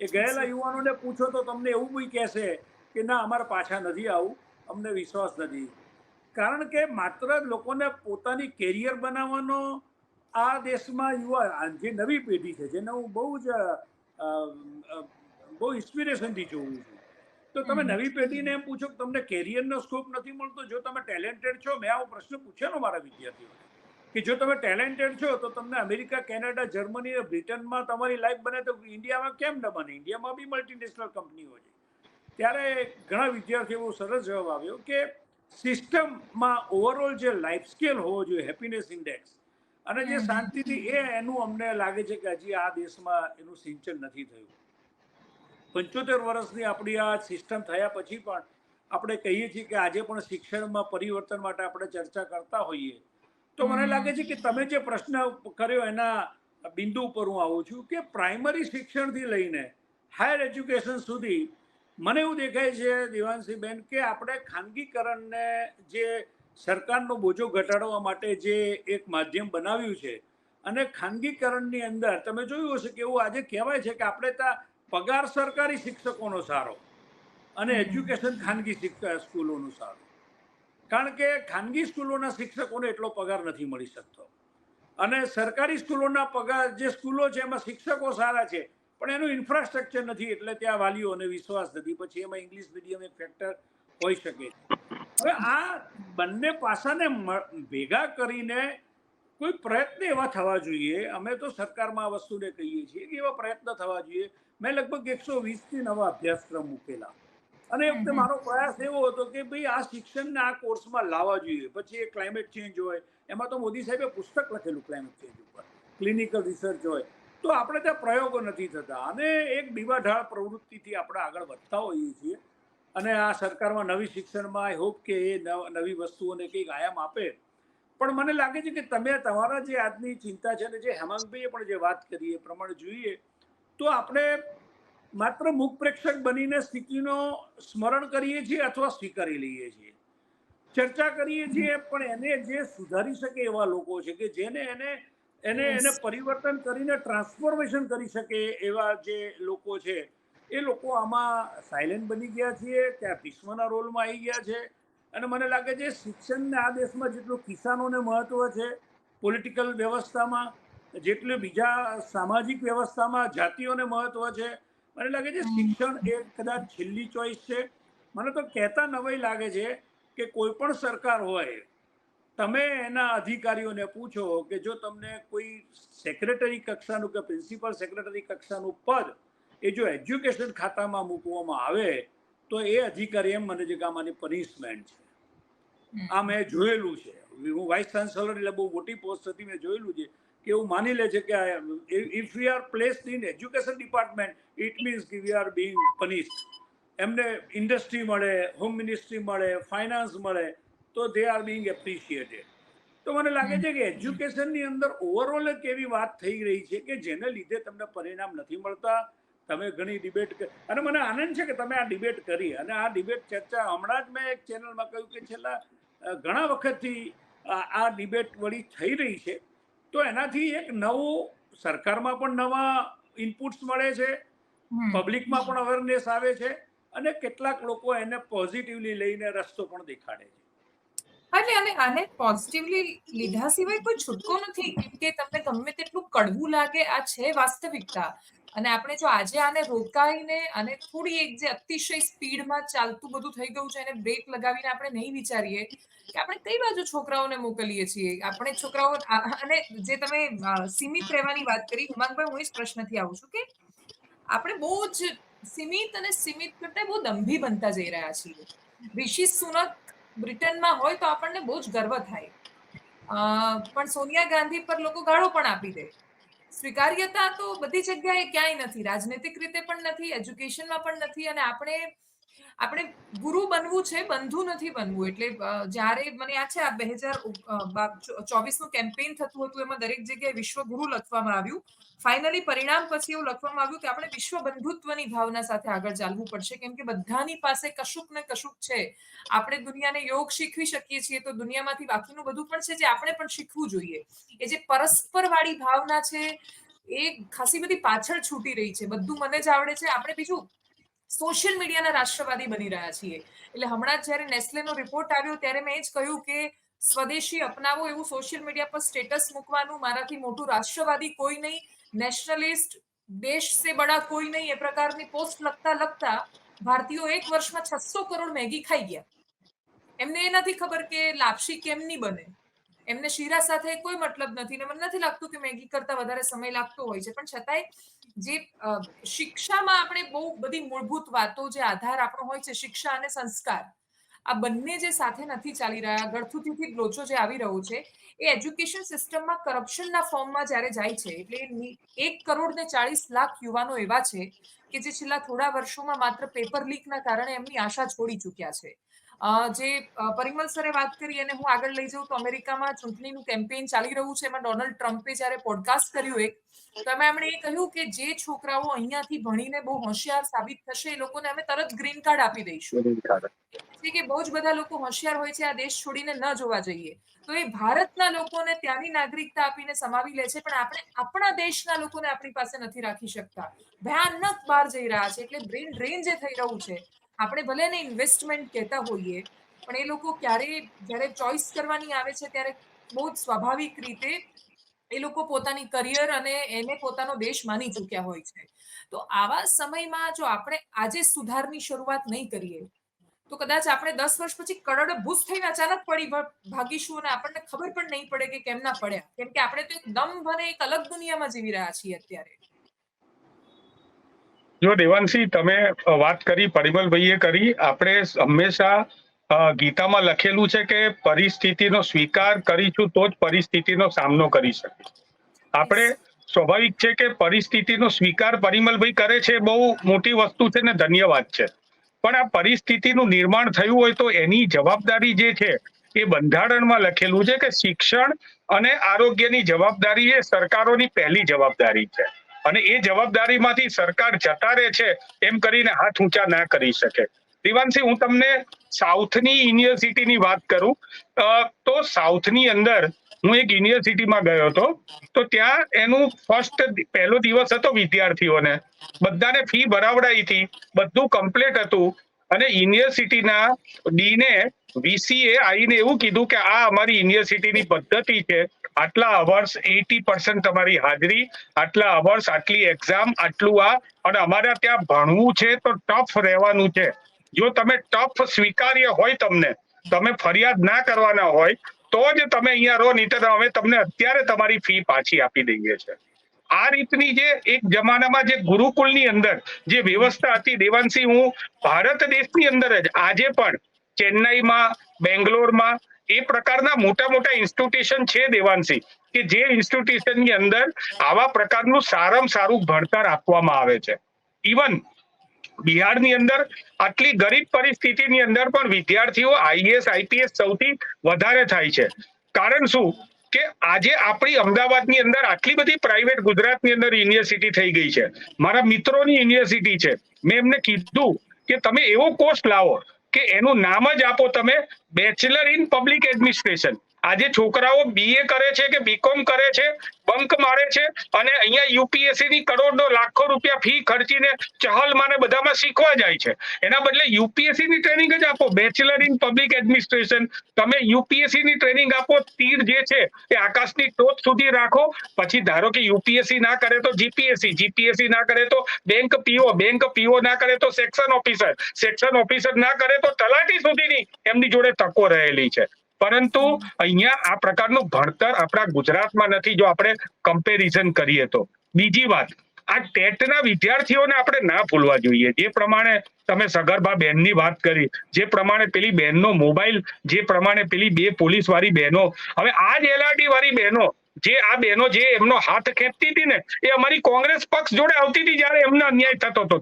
S2: એ ગયેલા યુવાનોને પૂછો તો તમને એવું બી કહેશે કે ના અમારે પાછા નથી આવું, અમને વિશ્વાસ નથી. કારણ કે માત્ર લોકોને પોતાની કેરિયર બનાવવાનો આ દેશમાં યુવા જે નવી પેઢી છે જેને હું બહુ ઇન્સ્પિરેશનથી જોઉં છું, તો તમે નવી પેઢીને એમ પૂછો કે તમને કેરિયરનો સ્કોપ નથી મળતો. જો તમે ટેલેન્ટેડ છો, મેં આવો પ્રશ્ન પૂછેલો મારા વિદ્યાર્થીઓને કે જો તમે ટેલેન્ટેડ છો તો તમને અમેરિકા, કેનેડા, જર્મની, બ્રિટનમાં તમારી લાઈફ બને તો ઇન્ડિયામાં કેમ ન બને? ઇન્ડિયામાં બી મલ્ટીનેશનલ કંપનીઓ છે. ત્યારે ઘણા વિદ્યાર્થીઓ સરસ જવાબ આવ્યો કે સિસ્ટમમાં ઓવરઓલ જે લાઈફ સ્કેલ હોવો જોઈએ, હેપીનેસ ઇન્ડેક્સ અને જે શાંતિથી એનું અમને લાગે છે કે હજી આ દેશમાં એનું સિંચન નથી થયું. 75 વર્ષની આપણી આ સિસ્ટમ થયા પછી પણ આપણે કહીએ છીએ કે આજે પણ શિક્ષણમાં પરિવર્તન માટે આપણે ચર્ચા કરતા હોઈએ તો મને લાગે છે કે તમે જે પ્રશ્ન કર્યો એના બિંદુ ઉપર હું આવું છું કે પ્રાઇમરી શિક્ષણથી લઈને હાયર એજ્યુકેશન સુધી મને એવું દેખાય છે દેવાંશીબેન કે આપણે ખાનગીકરણને જે સરકારનો બોજો ઘટાડવા માટે જે એક માધ્યમ બનાવ્યું છે અને ખાનગીકરણની અંદર તમે જોયું હશે કે એવું આજે કહેવાય છે કે આપણે ત્યાં પગાર સરકારી શિક્ષકોનો સારો અને એજ્યુકેશન ખાનગી સ્કૂલોનું સારું. કારણ કે ખાનગી સ્કૂલોના શિક્ષકોને એટલો પગાર નથી મળી શકતો અને સરકારી સ્કૂલોના પગાર જે સ્કૂલો છે એમાં શિક્ષકો સારા છે પણ એનું ઇન્ફ્રાસ્ટ્રક્ચર નથી એટલે ત્યાં વાલીઓને વિશ્વાસ નથી. પછી એમાં ઇંગ્લિશ મીડિયમ એક ફેક્ટર હોઈ શકે. હવે આ બંને પાસાને ભેગા કરીને કોઈ પ્રયત્ન એવા થવા જોઈએ. અમે તો સરકારમાં આ વસ્તુને કહીએ છીએ કે એવા પ્રયત્ન થવા જોઈએ. મેં લગભગ 120થી નવા અભ્યાસક્રમ મૂકેલા અને એ વખતે મારો પ્રયાસ એવો હતો કે ભાઈ આ શિક્ષણને આ કોર્સમાં લાવવા જોઈએ. પછી એ ક્લાઇમેટ ચેન્જ હોય, એમાં તો મોદી સાહેબે પુસ્તક લખેલું ક્લાઇમેટ ચેન્જ ઉપર, ક્લિનિકલ રિસર્ચ હોય, તો આપણે ત્યાં પ્રયોગો નથી થતા અને એક દીવાઢાળ પ્રવૃત્તિથી આપણે આગળ વધતા હોઈએ છીએ. અને આ સરકારમાં નવી શિક્ષણમાં આઈ હોપ કે એ નવી વસ્તુઓને કંઈક આયામ આપે. પણ મને લાગે છે કે તમે તમારા જે આજની ચિંતા છે અને જે હેમાંગભાઈએ પણ જે વાત કરી એ પ્રમાણે જોઈએ તો આપણે માત્ર મુખ પ્રેક્ષક બનીને સ્થિતિનો સ્મરણ કરીએ છીએ અથવા સ્વીકારી લઈએ છીએ, ચર્ચા કરીએ છીએ, પણ એને જે સુધારી શકે એવા લોકો છે કે જેને એને પરિવર્તન કરીને ટ્રાન્સફોર્મેશન કરી શકે એવા જે લોકો છે એ લોકો આમાં સાયલેન્ટ બની ગયા છીએ, ત્યાં ભીષ્મના રોલમાં આવી ગયા છે. અને મને લાગે છે શિક્ષણને આ દેશમાં જેટલું કિસાનોને મહત્વ છે પોલિટિકલ વ્યવસ્થામાં, જેટલું બીજા સામાજિક વ્યવસ્થામાં જાતિઓને મહત્વ છે, મને લાગે છે શિક્ષણ એ કદાચ છેલ્લી ચોઈસ છે. મને તો કહેતા નવાઈ લાગે છે કે કોઈ પણ સરકાર હોય, તમે એના અધિકારીઓને પૂછો કે જો તમને કોઈ સેક્રેટરી કક્ષાનું કે પ્રિન્સિપલ સેક્રેટરી કક્ષાનું પદ એ જો એજ્યુકેશન ખાતામાં મૂકવામાં આવે તો એ અધિકારી એમ મને છે કે આમાંની પનિશમેન્ટ છે. આ મેં જોયેલું છે. હું વાઇસ ચાન્સેલર એટલે બહુ મોટી પોસ્ટ હતી, મેં જોયેલું છે કે એવું માની લે છે કે if we are placed in education department it means કે વી આર બીઇંગ પનિશ્ડ. એમને ઇન્ડસ્ટ્રી મળે, હોમ મિનિસ્ટ્રી મળે, ફાઇનાન્સ મળે તો દે આર બીઇંગ એપ્રિશિએટેડ. તો મને લાગે છે કે એજ્યુકેશનની અંદર ઓવરઓલ એક એવી વાત થઈ રહી છે કે જેને લીધે તમને પરિણામ નથી મળતા. તમે ઘણી ડિબેટ અને મને આનંદ છે કે તમે આ ડિબેટ કરી અને આ ડિબેટ ચર્ચા હમણાં જ મેં એક ચેનલમાં કહ્યું કે છેલ્લા ઘણા વખતથી આ ડિબેટ વળી થઈ રહી છે. તો એનાથી એક નવું સરકારમાં પણ નવા ઇનપુટ્સ મળે છે, પબ્લિકમાં પણ અવેરનેસ આવે છે અને કેટલાક લોકો એને પોઝિટિવલી લઈને રસ્તો પણ દેખાડે છે.
S1: એટલે અને આને પોઝિટિવલી લીધા સિવાય કોઈ છૂટકો નથી, કેમ કે તમને ગમે તેટલું કડવું લાગે, આ છે વાસ્તવિકતા. અને આપણે જો આજે આને રોકાઈને અને થોડી એક જે અતિશય સ્પીડમાં ચાલતું બધું થઈ ગયું છે એને બ્રેક લગાવીને આપણે નહીં વિચારીએ કે આપણે કઈ બાજુ છોકરાઓને મોકલીએ છીએ. આપણે છોકરાઓ અને જે તમે સીમિત રહેવાની વાત કરી હેમાંગભાઈ, હું એ જ પ્રશ્નથી આવું છું કે આપણે બહુ જ સીમિત કરતા બહુ દંભી બનતા જઈ રહ્યા છીએ. ઋષિ સુનક બ્રિટનમાં હોય તો આપણને બહુ જ ગર્વ થાય, પણ સોનિયા ગાંધી પર લોકો ગાળો પણ આપી દે. સ્વીકાર્યતા તો બધી જગ્યાએ ક્યાંય નથી, રાજનૈતિક રીતે પણ નથી, એજ્યુકેશનમાં પણ નથી. અને આપણે ગુરુ બનવું છે, બંધુ નથી બનવું. એટલે જ્યારે મને યાદ છે આ 2024 નું કેમ્પેઇન થતું હતું, એમાં દરેક જગ્યાએ વિશ્વ ગુરુ લખવામાં આવ્યું. ફાઇનલી પરિણામ પછી એવું લખવામાં આવ્યું કે આપણે વિશ્વ બંધુત્વની ભાવના સાથે આગળ ચાલવું પડશે, કેમ કે બધાની પાસે કશુંક ને કશુંક છે. આપણે દુનિયાને યોગ શીખવી શકીએ છીએ તો દુનિયામાંથી બાકીનું બધું પણ છે જે આપણે પણ શીખવું જોઈએ. એ જે પરસ્પર વાળી ભાવના છે એ ખાસી બધી પાછળ છૂટી રહી છે. બધું મને જ આવડે છે, આપણે બીજું સોશિયલ મીડિયાના રાષ્ટ્રવાદી બની રહ્યા છીએ. એટલે હમણાં જ્યારે નેસ્લેનો રિપોર્ટ આવ્યો ત્યારે મેં એ જ કહ્યું કે સ્વદેશી અપનાવો એવું સોશિયલ મીડિયા પર સ્ટેટસ મૂકવાનું મારાથી મોટું રાષ્ટ્રવાદી કોઈ નહીં, નેશનલિસ્ટ, દેશ સે બડા કોઈ નહીં, એ પ્રકારની પોસ્ટ લખતા ભારતીયો એક વર્ષમાં 600 કરોડ મેગી ખાઈ ગયા. એમને એ નથી ખબર કે લાપસી કેમની બને. એમને શીરા સાથે કોઈ મતલબ નથી ને મને નથી લાગતું કે મેગી કરતા વધારે સમય લાગતો હોય છે. પણ છતાંય જે શિક્ષામાં આપણે બહુ બધી મૂળભૂત વાતો, જે આધાર આપણો હોય છે, શિક્ષા અને સંસ્કાર, આ બંને જે સાથે નથી ચાલી રહ્યા, ગળથુથીથી લોચો જે આવી રહ્યો છે, એ એજ્યુકેશન સિસ્ટમમાં કરપ્શનના ફોર્મમાં જ્યારે જાય છે. એટલે 1,40,00,000 યુવાનો એવા છે કે જે છેલ્લા થોડા વર્ષોમાં માત્ર પેપર લીકના કારણે એમની આશા છોડી ચૂક્યા છે. જે પરિમલ સરે વાત કરી અને હું આગળ લઈ જાઉં તો અમેરિકામાં ચૂંટણીનું કેમ્પેઇન ચાલી રહ્યું છે. એમાં ડોનાલ્ડ ટ્રમ્પે જ્યારે પોડકાસ્ટ કર્યું એક, તો એમણે એ કહ્યું કે જે છોકરાઓ અહીંયાથી ભણીને બહુ હોશિયાર સાબિત થશે એ લોકોને અમે તરત ગ્રીન કાર્ડ આપી દઈશું. કે બહુ જ બધા લોકો હોશિયાર હોય છે, આ દેશ છોડીને ન જોવા જઈએ. તો એ ભારતના લોકોને ત્યાંની નાગરિકતા આપીને સમાવી લે છે, પણ આપણે આપણા દેશના લોકોને આપણી પાસે નથી રાખી શકતા. ભયાનક બહાર જઈ રહ્યા છે. એટલે બ્રેન ડ્રેન જે થઈ રહ્યું છે, આપણે ભલે એને ઇન્વેસ્ટમેન્ટ કહેતા હોઈએ, પણ એ લોકો જ્યારે ચોઈસ કરવાની આવે છે ત્યારે બહુ જ સ્વાભાવિક રીતે એ લોકો પોતાની કરિયર અને એને પોતાનો દેશ માની ચૂક્યા હોય છે. તો આવા સમયમાં જો આપણે આજે સુધારની શરૂઆત નહીં કરીએ તો કદાચ આપણે 10 વર્ષ પછી કરોડો ભૂસ થઈને અચાનક પડી ભાગીશું અને આપણને ખબર પણ નહીં પડે કે કેમ ના પડ્યા. કેમ કે આપણે તો એક દમ ભરે એક અલગ દુનિયામાં જીવી રહ્યા છીએ અત્યારે.
S3: જો દેવાંશી, તમે વાત કરી, પરિમલભાઈએ કરી, આપણે હંમેશા ગીતામાં લખેલું છે કે પરિસ્થિતિનો સ્વીકાર કરીશું તો જ પરિસ્થિતિનો સામનો કરી શકીશું. આપણે સ્વાભાવિક છે કે પરિસ્થિતિનો સ્વીકાર પરિમલભાઈ કરે છે, બહુ મોટી વસ્તુ છે ને ધન્યવાદ છે. પણ આ પરિસ્થિતિનું નિર્માણ થયું હોય તો એની જવાબદારી જે છે એ બંધારણમાં લખેલું છે કે શિક્ષણ અને આરોગ્યની જવાબદારી એ સરકારોની પહેલી જવાબદારી છે. અને એ જવાબદારીમાંથી સરકાર જતા રહે છે એમ કરીને હાથ ઊંચા ના કરી શકે. દિવાંશી, હું તમને સાઉથની યુનિવર્સિટીની વાત કરું તો સાઉથની અંદર હું એક યુનિવર્સિટીમાં ગયો હતો. તો ત્યાં એનું પહેલો દિવસ હતો, વિદ્યાર્થીઓને બધાને ફી ભરાવડાવી હતી, બધું કમ્પ્લીટ હતું. અને યુનિવર્સિટીના ડીને વીસીએ આવીને એવું કીધું કે આ અમારી યુનિવર્સિટીની પદ્ધતિ છે, આટલા અવર્સ 80% તમારી હાજરી, આટલા અવર્સ, આટલી એક્ઝામ, આટલું આ, અને અમારે ત્યાં ભણવું છે તો ટફ રહેવાનું છે. જો તમે ટફ સ્વીકાર્ય હોય, તમે ફરિયાદ ના કરવાના હોય તો જ તમે અહીંયા રહો, નહીં તો અમે તમને અત્યારે તમારી ફી પાછી આપી દઈએ છીએ. આ રીતની જે એક જમાનામાં જે ગુરુકુળની અંદર જે વ્યવસ્થા હતી દેવાંશી, હું ભારત દેશની અંદર જ આજે પણ ચેન્નઈમાં, બેંગ્લોરમાં એ પ્રકારના મોટા મોટા ઇન્સ્ટિટ્યુશન છે દેવાંશી, કે જે ઇન્સ્ટિટ્યુશનની અંદર આવા પ્રકારનું સારામાં સારું ભણતર આપવામાં આવે છે. ઇવન બિહારની અંદર આટલી ગરીબ પરિસ્થિતિની અંદર પણ વિદ્યાર્થીઓ આઈએએસ આઈપીએસ સૌથી વધારે થાય છે. કારણ શું કે આજે આપણી અમદાવાદની અંદર આટલી બધી પ્રાઇવેટ ગુજરાતની અંદર યુનિવર્સિટી થઈ ગઈ છે. મારા મિત્રોની યુનિવર્સિટી છે. મેં એમને કીધું કે તમે એવો કોર્સ લાવો કે એનું નામ જ આપો તમે બેચલર ઇન પબ્લિક એડમિનિસ્ટ્રેશન. આજે છોકરાઓ બીએ કરે છે કે બીકોમ કરે છે, બંક મારે છે અને અહીંયા યુપીએસસી ની કરોડો લાખો રૂપિયા ફી ખર્ચીને ચહલમાં ને બધામાં શીખવા જાય છે. એના બદલે યુપીએસસી ની ટ્રેનિંગ જ આપો, બેચલર ઇન પબ્લિક એડમિનિસ્ટ્રેશન. તમે યુપીએસસી ની ટ્રેનિંગ આપો, તીર જે છે એ આકાશની ટોચ સુધી રાખો. પછી ધારો કે યુપીએસસી ના કરે તો જીપીએસસી, જીપીએસસી ના કરે તો બેંક પીઓ, બેંક પીઓ ના કરે તો સેક્શન ઓફિસર, સેક્શન ઓફિસર ના કરે તો તલાટી સુધીની એમની જોડે તકો રહેલી છે. પરંતુ અહીંયા આ પ્રકારનું ભણતર આપણા ગુજરાતમાં નથી, જો આપણે કમ્પેરિઝન કરીએ તો. બીજી વાત, આ ટેટના વિદ્યાર્થીઓને આપણે ના ભૂલવા જોઈએ. જે પ્રમાણે તમે સગર્ભા બહેનની વાત કરી, જે પ્રમાણે પેલી બહેનનો મોબાઈલ, જે પ્રમાણે પેલી 2 પોલીસ વાળી બહેનો, હવે આ જ એલઆરડી વાળી બહેનો, જે આ બહેનો જે એમનો હાથ ખેંચતી હતી ને, એ અમારી કોંગ્રેસ પક્ષ જોડે આવતી હતી જયારે એમને અન્યાય થતો હતો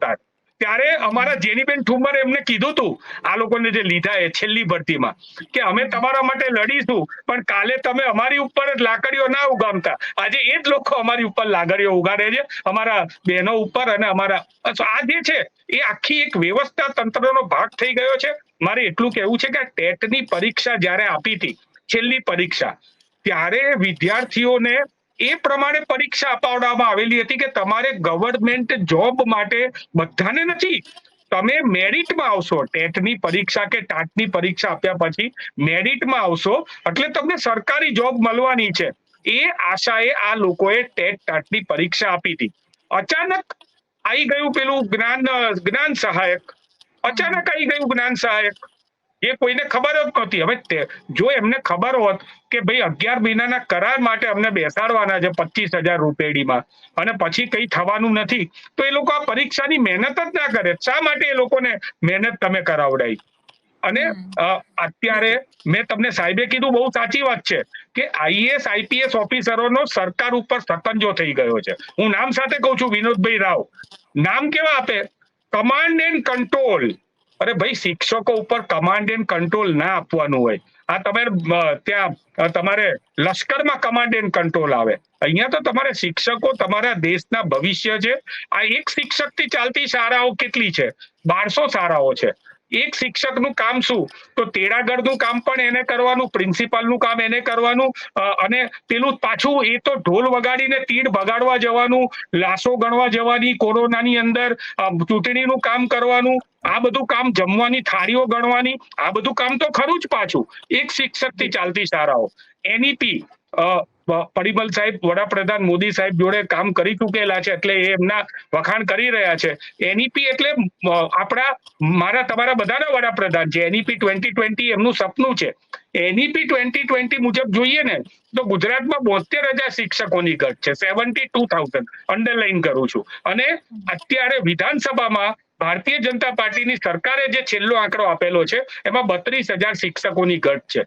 S3: ત્યારે અમારા જેનીબેન ઠુમ્મરે એમને કીધું હતું આ લોકોને જે લીધા એ છેલ્લી ભરતીમાં, કે અમે તમારા માટે લડીશું, પણ કાલે તમે અમારી ઉપર જ લાકડીઓ ના ઉગામતા. આજે એ જ લોકો અમારી ઉપર લાકડીઓ ઉગાડે છે, અમારા બહેનો ઉપર. અને અમારા આ જે છે એ આખી એક વ્યવસ્થા તંત્રનો ભાગ થઈ ગયો છે. મારે એટલું કહેવું છે કે ટેટની પરીક્ષા જ્યારે આપી હતી, છેલ્લી પરીક્ષા, ત્યારે વિદ્યાર્થીઓને એ પ્રમાણે પરીક્ષા અપાવવામાં આવેલી હતી કે તમારે ગવર્મેન્ટ જોબ માટે બધાને નથી, તમે મેરિટમાં આવશો. ટેટની પરીક્ષા કે ટાટની પરીક્ષા આપ્યા પછી મેરિટમાં આવશો એટલે તમને સરકારી જોબ મળવાની છે. એ આશાએ આ લોકોએ ટેટ ટાટની પરીક્ષા આપી હતી. અચાનક આવી ગયું પેલું જ્ઞાન સહાયક, અચાનક આવી ગયું જ્ઞાન સહાયક, એ કોઈને ખબર જ નહોતી. હવે જો એમને ખબર હોત કે ભાઈ 11 મહિનાના કરાર માટે અમને બેસાડવાના છે 25,000 રૂપિયામાં અને પછી કઈ થવાનું નથી, તો એ લોકો આ પરીક્ષાની મહેનત જ ના કરે. શા માટે એ લોકોને મહેનત તમે કરાવડાવી? અને અત્યારે મેં તમને સાહેબે કીધું, બહુ સાચી વાત છે કે આઈએએસ આઈપીએસ ઓફિસરોનો સરકાર ઉપર સકંજો થઈ ગયો છે. હું નામ સાથે કહું છું, વિનોદભાઈ રાવ. નામ કેવા આપે? Command and control. અરે ભાઈ, શિક્ષકો ઉપર કમાન્ડ એન્ડ કંટ્રોલ ના આપવાનું હોય. આ તમારે ત્યાં તમારે લશ્કરમાં કમાન્ડ એન્ડ કંટ્રોલ આવે. અહીંયા તો તમારે શિક્ષકો તમારા દેશના ભવિષ્ય છે. આ એક શિક્ષકથી ચાલતી શાળાઓ કેટલી છે? 1200 શાળાઓ છે. એક શિક્ષકનું કામ શું? તો તેડાગરનું કામ પણ એને કરવાનું, પ્રિન્સિપાલનું કામ એને કરવાનું, અને પેલું પાછું એ તો ઢોલ વગાડીને તીડ ભગાડવા જવાનું, લાશો ગણવા જવાની, કોરોનાની અંદર ચૂંટણીનું કામ કરવાનું, આ બધું કામ, જમવાની થાળીઓ ગણવાની, આ બધું કામ તો ખરું જ પાછું. એક શિક્ષકથી ચાલતી શાળાઓ. એનઈપી પરિમલ સાહેબ વડાપ્રધાન મોદી સાહેબ જોડે કામ કરી ચૂકેલા છે એટલે એ એમના વખાણ કરી રહ્યા છે. એનઈપી એટલે મારા તમારા બધાના વડાપ્રધાન છે. એનઈપી 2020 એમનું સપનું છે. એનઈપી 2020 મુજબ જોઈએ ને તો ગુજરાતમાં 72,000 શિક્ષકોની ઘટ છે. 72,000 અંડરલાઈન કરું છું. અને અત્યારે વિધાનસભામાં ભારતીય જનતા પાર્ટીની સરકારે જે છેલ્લો આંકડો આપેલો છે એમાં 32,000 શિક્ષકોની ઘટ છે.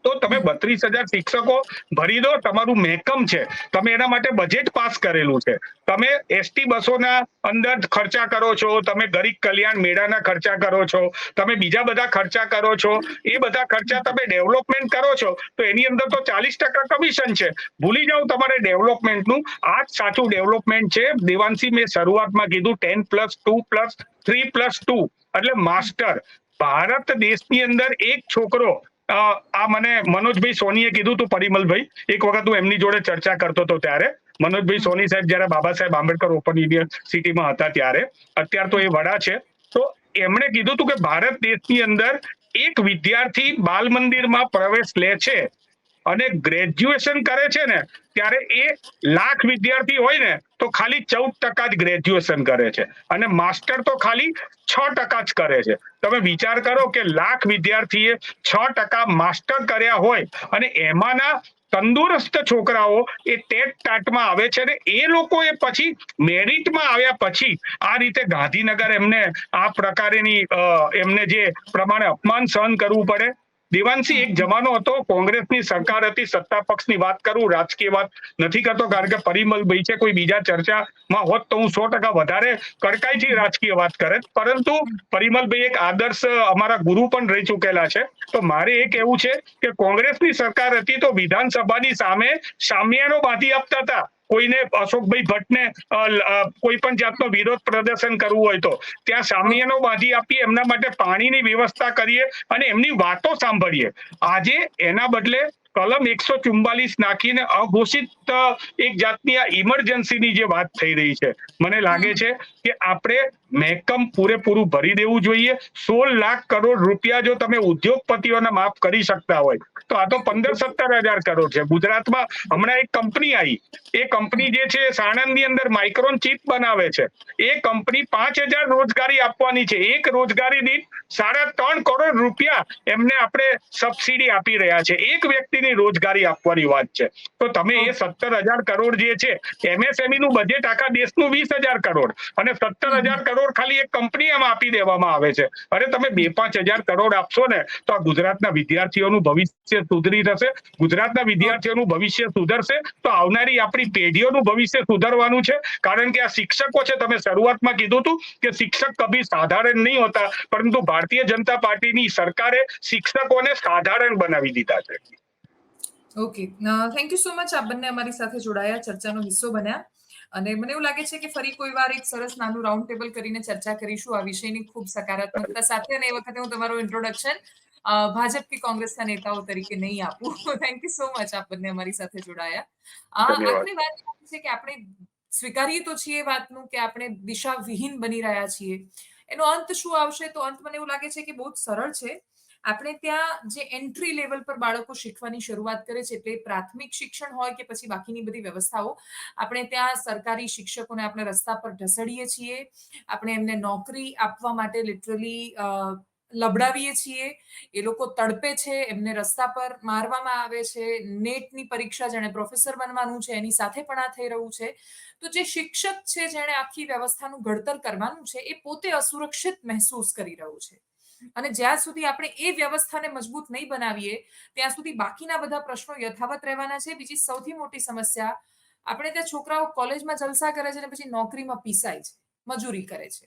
S3: તો તમે 32,000 શિક્ષકો ભરી દો, તમારું મહેકમ છે, તમે એના માટે બજેટ પાસ કરેલું છે, તમે એસટી બસોના અંદર ખર્ચા કરો છો, તમે ગરીબ કલ્યાણ મેળાના ખર્ચા કરો છો, તમે બીજા બધા ખર્ચા કરો છો, એ બધા ખર્ચા તમે ડેવલપમેન્ટ કરો છો તો એની અંદર તો 40% કમિશન છે. ભૂલી જાઓ તમારે ડેવલપમેન્ટનું. આ જ સાચું ડેવલપમેન્ટ છે. દેવાંશી, મેં શરૂઆતમાં કીધું 10+2+3+2 એટલે માસ્ટર. ભારત દેશની અંદર એક છોકરો, આ મને મનોજભાઈ સોનીએ કીધું હતું, પરિમલભાઈ, એક વખત હું એમની જોડે ચર્ચા કરતો હતો ત્યારે, મનોજભાઈ સોની સાહેબ જયારે બાબા સાહેબ આંબેડકર ઓપન યુનિવર્સિટીમાં હતા ત્યારે, અત્યારે તો એ વડા છે, તો એમણે કીધું હતું કે ભારત દેશની અંદર એક વિદ્યાર્થી બાલ મંદિરમાં પ્રવેશ લે છે અને ગ્રેજ્યુએશન કરે છે ને, ત્યારે એ 1,00,000 વિદ્યાર્થી હોય ને તો ખાલી 14% જ ગ્રેજ્યુએશન કરે છે અને માસ્ટર તો ખાલી 6% જ કરે છે. તમે વિચાર કરો કે 1,00,000 વિદ્યાર્થીએ 6% માસ્ટર કર્યા હોય અને એમાંના તંદુરસ્ત છોકરાઓ એ ટેટ ટાટમાં આવે છે, અને એ લોકો એ પછી મેરિટમાં આવ્યા પછી આ રીતે ગાંધીનગર એમને આ પ્રકારેની એમને જે પ્રમાણે અપમાન સહન કરવું પડે. દેવાંશી, એક જમાનો હતો, કોંગ્રેસની સરકાર હતી, સત્તા પક્ષની વાત કરું, રાજકીય વાત નથી કરતો, કારણ કે પરિમલભાઈ છે, કોઈ બીજા ચર્ચામાં હોત તો હું 100% વધારે કડકાઈથી રાજકીય વાત કરે, પરંતુ પરિમલભાઈ એક આદર્શ અમારા ગુરુ પણ રહી ચૂકેલા છે. તો મારે એ કહેવું છે કે કોંગ્રેસની સરકાર હતી તો વિધાનસભાની સામે શામિયાનો બાંધી આપતા હતા. કોઈને અશોકભાઈ ભટ્ટને કોઈ પણ જાતનો વિરોધ પ્રદર્શન કરવું હોય તો ત્યાં શામિયાનો બાંધી આપીએ, એમના માટે પાણીની વ્યવસ્થા કરીએ અને એમની વાતો સાંભળીએ. આજે એના બદલે કલમ 144 નાખીને અઘોષિત એક જાતની આ ઇમરજન્સીની જે વાત થઈ રહી છે, મને લાગે છે કે આપણે મહેકમ પૂરેપૂરું ભરી દેવું જોઈએ. 16 લાખ કરોડ રૂપિયા જો તમે ઉદ્યોગપતિઓને માફ કરી શકતા હોય તો આ તો 15-17 હજાર કરોડ છે. ગુજરાતમાં હમણાં એક કંપની આવી, એ કંપની જે છે સાણંદની અંદર માઇક્રોન ચિપ બનાવે છે. એ કંપની 5000 રોજગારી આપવાની છે. એક રોજગારી દીઠ 3.5 કરોડ રૂપિયા એમને આપણે સબસિડી આપી રહ્યા છે. એક વ્યક્તિની રોજગારી આપવાની વાત છે. તો તમે એ 17,000 કરોડ જે છે, એમએસએમઈ નું બજેટ આખા દેશનું 20,000 કરોડ અને 17,000 કરોડ ખાલી એક કંપની એમાં આપી દેવામાં આવે છે. અરે તમે 2-5 હજાર કરોડ આપશો ને તો આ ગુજરાતના વિદ્યાર્થીઓનું ભવિષ્ય સુધરી જશે. ગુજરાતના વિદ્યાર્થીઓનું ભવિષ્ય સુધરશે તો આવનારી આપણી પેઢીઓનું ભવિષ્ય સુધરવાનું છે. કારણ કે આ શિક્ષકો છે, તમે શરૂઆતમાં કીધું હતું કે શિક્ષક કભી સાધારણ નહીં હોતા, પરંતુ ભારતીય જનતા પાર્ટીની સરકારે શિક્ષકોને સાધારણ બનાવી દીધા છે.
S1: Okay, thank you so much. આપ બંને અમારી સાથે જોડાયા, ચર્ચાનો હિસ્સો બન્યા, અને મને એવું લાગે છે કે ફરી કોઈ વાર એક સરસ નાનું રાઉન્ડ ટેબલ કરીને ચર્ચા કરીશું આ વિષયની ખૂબ સકારાત્મકતા સાથે. અને એ વખતે હું તમારું ઇન્ટ્રોડક્શન ભાજપ કે કોંગ્રેસના નેતાઓ તરીકે નહીં આપું. થેન્ક યુ સો મચ, આપ બંને અમારી સાથે જોડાયા. આખરી વાત છે કે આપણે સ્વીકારીએ તો છીએ વાતનું કે આપણે દિશાવિહીન બની રહ્યા છીએ. એનો અંત શું આવશે? તો અંત મને એવું લાગે છે કે બહુ જ સરળ છે. આપણે ત્યાં જે એન્ટ્રી લેવલ પર બાળકો શીખવાની શરૂઆત કરે છે, એટલે પ્રાથમિક શિક્ષણ હોય કે પછી બાકીની બધી વ્યવસ્થાઓ, આપણે ત્યાં સરકારી શિક્ષકોને આપણે રસ્તા પર ઢસડીએ છીએ. આપણે એમને નોકરી આપવા માટે લિટરલી લબડાવીએ છીએ. એ લોકો તડપે છે, એમને રસ્તા પર મારવામાં આવે છે. નેટની પરીક્ષા જેણે પ્રોફેસર બનવાનું છે એની સાથે પણ આ થઈ રહ્યું છે. તો જે શિક્ષક છે, જેણે આખી વ્યવસ્થાનું ઘડતર કરવાનું છે, એ પોતે અસુરક્ષિત મહેસૂસ કરી રહ્યું છે. અને જ્યાં સુધી આપણે એ વ્યવસ્થાને મજબૂત નહીં બનાવીએ ત્યાં સુધી બાકીના બધા પ્રશ્નો યથાવત રહેવાના છે. બીજી સૌથી મોટી સમસ્યા, આપણે ત્યાં છોકરાઓ કોલેજમાં જલસા કરે છે અને પછી નોકરીમાં પીસાય છે, મજૂરી કરે છે.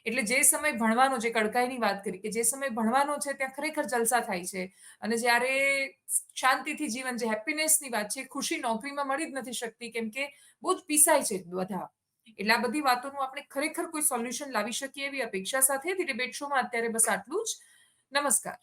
S1: એટલે જે સમય ભણવાનો, જે કડકાઈની વાત કરી કે જે સમય ભણવાનો છે ત્યાં ખરેખર જલસા થાય છે, અને જ્યારે શાંતિથી જીવન, જે હેપીનેસની વાત છે, ખુશી નોકરીમાં મળી જ નથી શકતી, કેમ કે બહુ જ પીસાય છે બધા. એટલે આ બધી વાતોનું આપણે ખરેખર કોઈ સોલ્યુશન લાવી શકીએ એવી અપેક્ષા સાથે ડિબેટ શોમાં અત્યારે બસ આટલું જ. નમસ્કાર.